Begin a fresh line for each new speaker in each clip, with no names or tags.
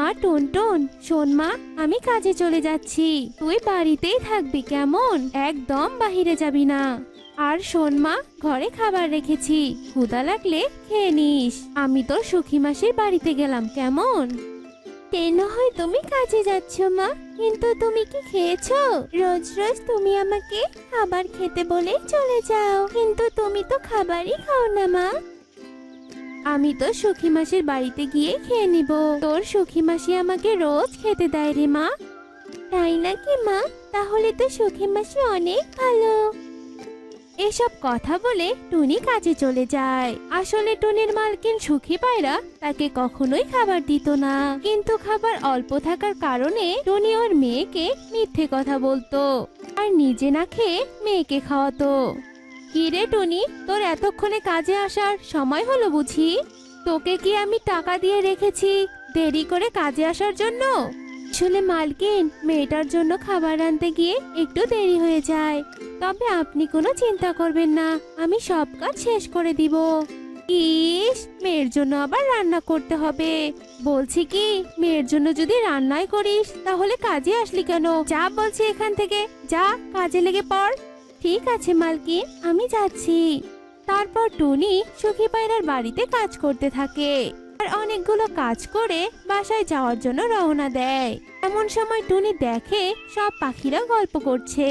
মা টুনটুন, শোন মা, আমি কাজে চলে যাচ্ছি, তুই বাড়িতেই থাকবি কেমন, একদম বাহিরে যাবি না। আর শোন মা, ঘরে খাবার রেখেছি, ক্ষুধা লাগলে খেয়ে নিস। আমি তোর সুখী মাসির বাড়িতে গেলাম কেমন। না হয় তুমি কাজে যাচ্ছ মা, কিন্তু তুমি কি খেয়েছো? রোজ রোজ তুমি আমাকে খাবার খেতে বলেই চলে যাও, কিন্তু তুমি তো খাবারই খাও না মা। আমি তো সুখী মাসির বাড়িতে গিয়ে খেয়ে নিব, তোর সুখী মাসি আমাকে রোজ খেতে দেয় রে মা। তাই নাকি মা? তাহলে তো সুখী মাসি অনেক ভালো। এসব কথা বলে টুনি কাজে চলে যায়। আসলে টুনির মালকিন সুখী পায়রা তাকে কখনোই খাবার দিত না, কিন্তু খাবার অল্প থাকার কারণে টুনি ওর মেয়েকে মিথ্যে কথা বলতো আর নিজে না খেয়ে মেয়েকে খাওয়াতো। কি রে টুনি, তোর এতক্ষণে কাজে আসার সময় হলো বুঝি? তোকে কি আমি টাকা দিয়ে রেখেছি দেরি করে কাজে আসার জন্য? আসলে মালকিন, মেয়েটার জন্য খাবার আনতে গিয়ে একটু দেরি হয়ে যায়, তবে আপনি কোনো চিন্তা করবেন না, আমি সব কাজ শেষ করে দিব। ইস, মেয়ের জন্য আবার রান্না করতে হবে। বলছি কি, মেয়ের জন্য যদি রান্নাই করিস তাহলে কাজে আসলি কেন? যা বলছি এখান থেকে, যা কাজে লেগে পড়। ঠিক আছে মালকিন, আমি যাচ্ছি। তারপর টুনি সুখী পায়রার বাড়িতে কাজ করতে থাকে আর অনেকগুলো কাজ করে বাসায় যাওয়ার জন্য রওনা দেয়। এমন সময় টুনি দেখে সব পাখিরা গল্প করছে।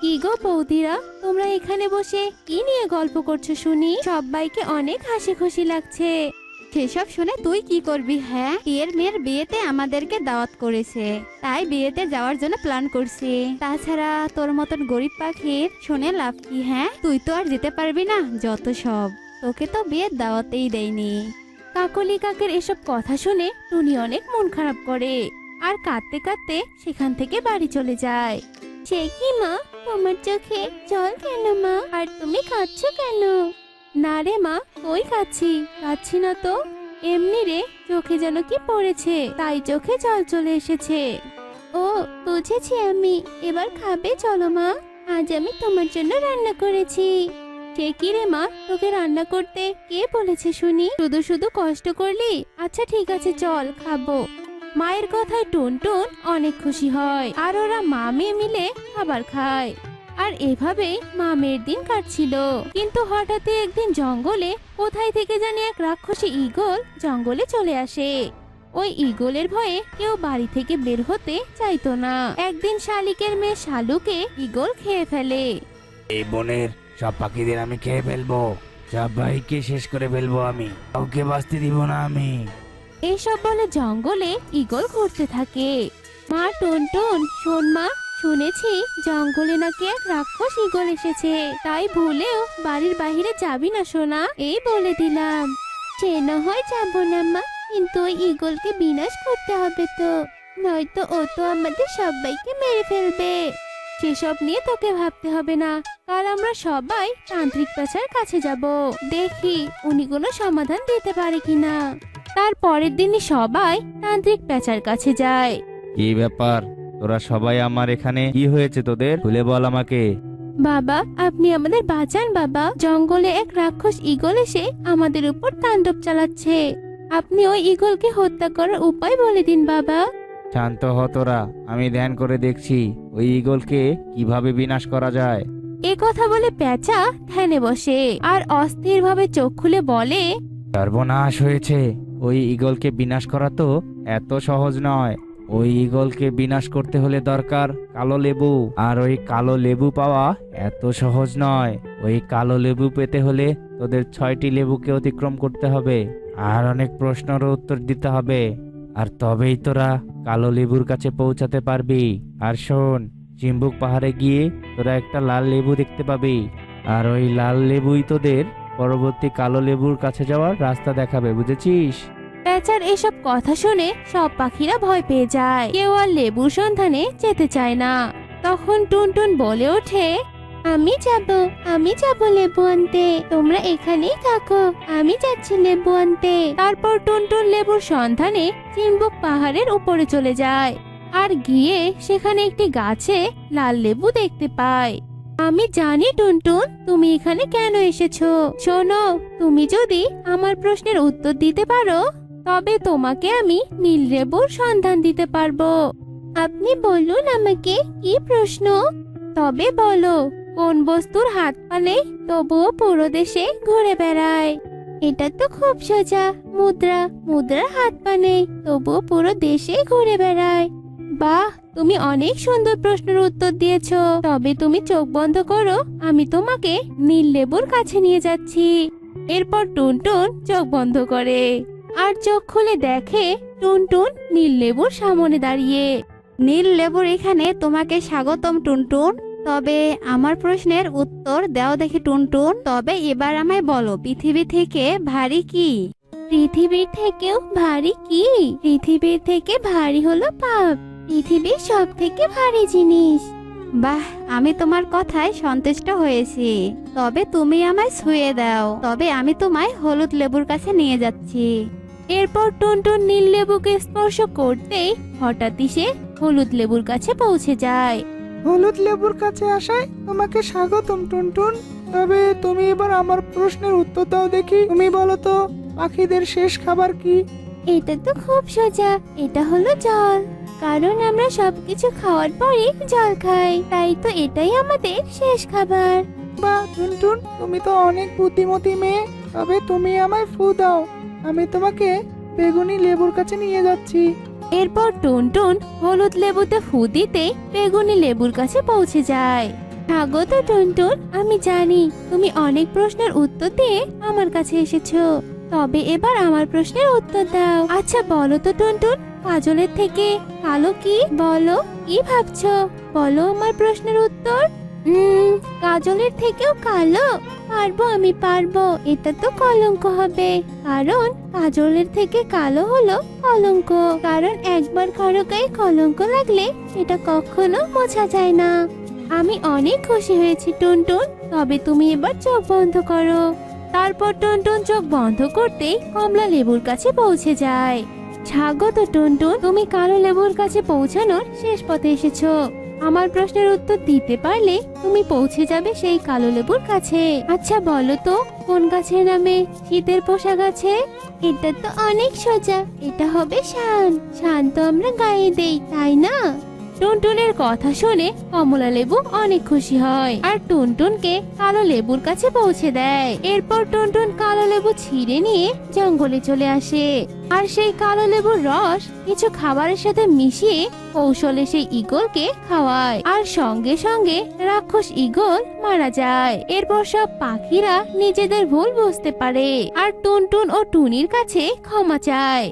কি গো বৌদিরা, তোমরা এখানে বসে কি নিয়ে গল্প করছো শুনি? সবাইকে অনেক হাসি খুশি লাগছে।
সেসব শুনে তুই কি করবি? হ্যাঁ, এর মেয়ের বিয়েতে আমাদেরকে দাওয়াত করেছে, তাই বিয়েতে যাওয়ার জন্য প্ল্যান করছি। তাছাড়া তোর মতন গরিব পাখির শুনে লাভ কি? হ্যাঁ, তুই তো আর যেতে পারবি না, যত সব, তোকে তো বিয়ের দাওয়াতেই দেয়নি।
কাকলি কাকের এসব কথা শুনে টুনি অনেক মন খারাপ করে আর কাঁদতে কাঁদতে সেখান থেকে বাড়ি চলে যায়। সে কি মা, তোমার চোখে জল কেন মা? আর তুমি কাঁদছো কেন? না রে মা, কই কাঁদছি না তো, এমনি রে, চোখে যেন কি পড়েছে তাই চোখে জল চলে এসেছে। ও, বুঝেছি আমি, এবার খাবে চলো মা, আজ আমি তোমার জন্য রান্না করেছি। সে কি রে মা, তোকে রান্না করতে কে বলেছে শুনি? শুধু শুধু কষ্ট করলি? আচ্ছা ঠিক আছে, চল খাবো। মায়ের কথায় টুনটুন অনেক খুশি হয় আর ওরা মা মেয়ে মিলে খাবার খায়। আর এভাবেই মা মেয়ের দিন কাটছিল। কিন্তু হঠাৎ একদিন জঙ্গলে কোথায় থেকে জানি এক রাক্ষসী ঈগল জঙ্গলে চলে আসে। ওই ঈগলের ভয়ে কেউ বাড়ি থেকে বের হতে চাইতো না। একদিন শালিকের মেয়ে শালুকে ঈগল খেয়ে ফেলে।
এই বনের সব পাখিদের আমি খেয়ে ফেলবো, সবাইকে শেষ করে ফেলবো, আমি কাউকে বাঁচতে দিব না আমি।
এইসব বলে জঙ্গলে ঈগল ঘুরতে থাকে। মা টুনটুন, শোন মা, শুনেছি জঙ্গলে নাকি এক রাক্ষস ঈগল এসেছে, তাই ভুলেও বাড়ির বাইরে যাবি না সোনা, এই বলে দিলাম। সে না হয় যাবো না মা, কিন্তু ওই ঈগলকে বিনাশ করতে হবে তো, নয়তো ও তো আমাদের সবাইকে মেরে ফেলবে। সেসব নিয়ে তোকে ভাবতে হবে না, কাল আমরা সবাই তান্ত্রিক পেঁচার কাছে যাব, দেখি উনি কোনো সমাধান দিতে পারে কিনা। তার পরের দিনই সবাই তান্ত্রিক পেঁচার কাছে যায়।
কি ব্যাপার, তোরা সবাই আমার এখানে? কি হয়েছে তোদের, খুলে বল আমাকে।
বাবা, আপনি আমাদের বাঁচান বাবা, জঙ্গলে এক রাক্ষস ঈগল এসে আমাদের উপর তাণ্ডব চালাচ্ছে, আপনি ওই ঈগলকে হত্যা করার উপায় বলে দিন বাবা।
শান্ত হ তোরা, আমি ধ্যান করে দেখছি ওই ঈগলকে কিভাবে বিনাশ করা যায়।
এ কথা বলে পেঁচা ধ্যানে বসে আর অস্থির ভাবে চোখ খুলে বলে,
সর্বনাশ হয়েছে, ওই ঈগলকে বিনাশ করা তো এত সহজ নয়। ওই ঈগলকে বিনাশ করতে হলে দরকার কালো লেবু, আর ওই কালো লেবু পাওয়া এত সহজ নয়। ওই কালো লেবু পেতে হলে তোদের 6টি লেবুকে অতিক্রম করতে হবে আর অনেক প্রশ্নের উত্তর দিতে হবে, আর তবেই তোরা কালো লেবুর কাছে পৌঁছাতে পারবি। আর শোন, চিম্বুক পাহাড়ে গিয়ে তোরা একটা লাল লেবু দেখতে পাবি, আর ওই লাল লেবুই তোদের পরবর্তী কালো লেবুর কাছে যাওয়ার রাস্তা দেখাবে, বুঝেছিস?
পেঁচার এসব কথা শুনে সব পাখিরা ভয় পেয়ে যায়, কেউ আর লেবুর সন্ধানে যেতে চায় না। তখন টুনটুন বলে ওঠে, আমি যাব লেবু আনতে, তোমরা এখানেই থাকো, আমি যাচ্ছি লেবু আনতে। তারপর টুনটুন লেবুর সন্ধানে চিম্বুক পাহাড়ের উপরে চলে যায় আর গিয়ে সেখানে একটি গাছে লাল লেবু দেখতে পায়। আমি জানি টুনটুন, তুমি এখানে কেন এসেছো। শোনো, তুমি যদি আমার প্রশ্নের উত্তর দিতে পারো তবে তোমাকে আমি নীল লেবুর সন্ধান দিতে পারবো। আপনি বলুন আমাকে কি প্রশ্ন? তবে বলো, কোন বস্তুর হাত পা নেই তবুও পুরো দেশে ঘুরে বেড়ায়? এটা তো খুব সোজা, মুদ্রা। মুদ্রার হাত পা নেই তবুও পুরো দেশে ঘুরে বেড়ায়। বাহ, তুমি অনেক সুন্দর প্রশ্নের উত্তর দিয়েছো। তবে তুমি চোখ বন্ধ করো, আমি তোমাকে নীল লেবুর কাছে নিয়ে যাচ্ছি। এরপর টুনটুন চোখ বন্ধ করে আর চোখ খুলে দেখে টুনটুন নীল লেবুর সামনে দাঁড়িয়ে।
নীল লেবুর এখানে তোমাকে স্বাগতম টুনটুন। তবে আমার প্রশ্নের উত্তর দাও দেখি টুনটুন। তবে এবার আমায় বলো, পৃথিবী থেকে ভারী কি?
পৃথিবীর থেকেও ভারী কি? পৃথিবীর থেকে ভারী হলো পাপ। পৃথিবীর সব থেকে ভারী জিনিস।
বাহ, আমি তোমার কথায় সন্তুষ্ট হয়েছি। তবে তুমি আমায় ছুঁয়ে দাও, তবে আমি তোমায় হলুদ লেবুর কাছে নিয়ে যাচ্ছি।
এরপর টুনটুন নীল লেবুকে স্পর্শ করতেই হঠাৎই সে হলুদ লেবুর কাছে পৌঁছে যায়।
হলুদ লেবুর কাছে আসায় তোমাকে স্বাগতম টুনটুন। তবে তুমি এবার আমার প্রশ্নের উত্তর দাও দেখি। তুমি বলো তো, পাখিদের শেষ খাবার কি?
এটা তো খুব সোজা, এটা হলো জল। কারণ আমরা সবকিছু খাওয়ার পরে জল খাই, তাই তো এটাই আমাদের শেষ খাবার।
বাহ টুনটুন, তুমি তো অনেক বুদ্ধিমতী মেয়ে। তবে তুমি আমায় ফু দাও, আমি তোমাকে বেগুনি লেবুর কাছে নিয়ে যাচ্ছি।
এরপর টুনটুন হলুদ লেবুতে ফু দিতে বেগুনি লেবুর কাছে পৌঁছে যায়। স্বাগত টুনটুন, আমি জানি তুমি অনেক প্রশ্নের উত্তর দিয়ে আমার কাছে এসেছো। তবে এবার আমার প্রশ্নের উত্তর দাও। আচ্ছা বলো তো টুনটুন, কাজলের থেকে কালো কি? বলো, কি ভাবছো? বলো আমার প্রশ্নের উত্তর। কাজলের থেকেও কালো? পারবো, আমি পারবো। এটা তো কলঙ্ক হবে, কারণ কাজলের থেকে কালো হলো কলঙ্ক। কারণ একবার কারো গায়ে কলঙ্ক লাগলে সেটা কখনো মোছা যায় না। আমি অনেক খুশি হয়েছি টুনটুন, তবে তুমি এবার চোখ বন্ধ করো। তারপর টুনটুন চোখ বন্ধ করতেই কমলা লেবুর কাছে পৌঁছে যায়। স্বাগত টুনটুন, তুমি কালো লেবুর কাছে পৌঁছানোর শেষ পথে এসেছো। আমার প্রশ্নের উত্তর দিতে পারলে তুমি পৌঁছে যাবে সেই কালো লেবুর কাছে। আচ্ছা বলো তো, কোন গাছের নামে শীতের পোশাক আছে? এটা তো অনেক সোজা, এটা হবে শান। শান তো আমরা গায়ে দেই, তাই না? টুনটুনের কথা শুনে কমলা লেবু অনেক খুশি হয় আর টুনটুনকে কালো লেবুর কাছে পৌঁছে দেয়। এরপর টুনটুন কালো লেবু ছিঁড়ে নিয়ে জঙ্গলে চলে আসে আর সেই কালো লেবুর রস কিছু খাবারের সাথে মিশিয়ে কৌশলে সেই ঈগলকে খাওয়ায় আর সঙ্গে সঙ্গে রাক্ষস ঈগল মারা যায়। এরপর সব পাখিরা নিজেদের ভুল বুঝতে পারে আর টুনটুন ও টুনির কাছে ক্ষমা চায়।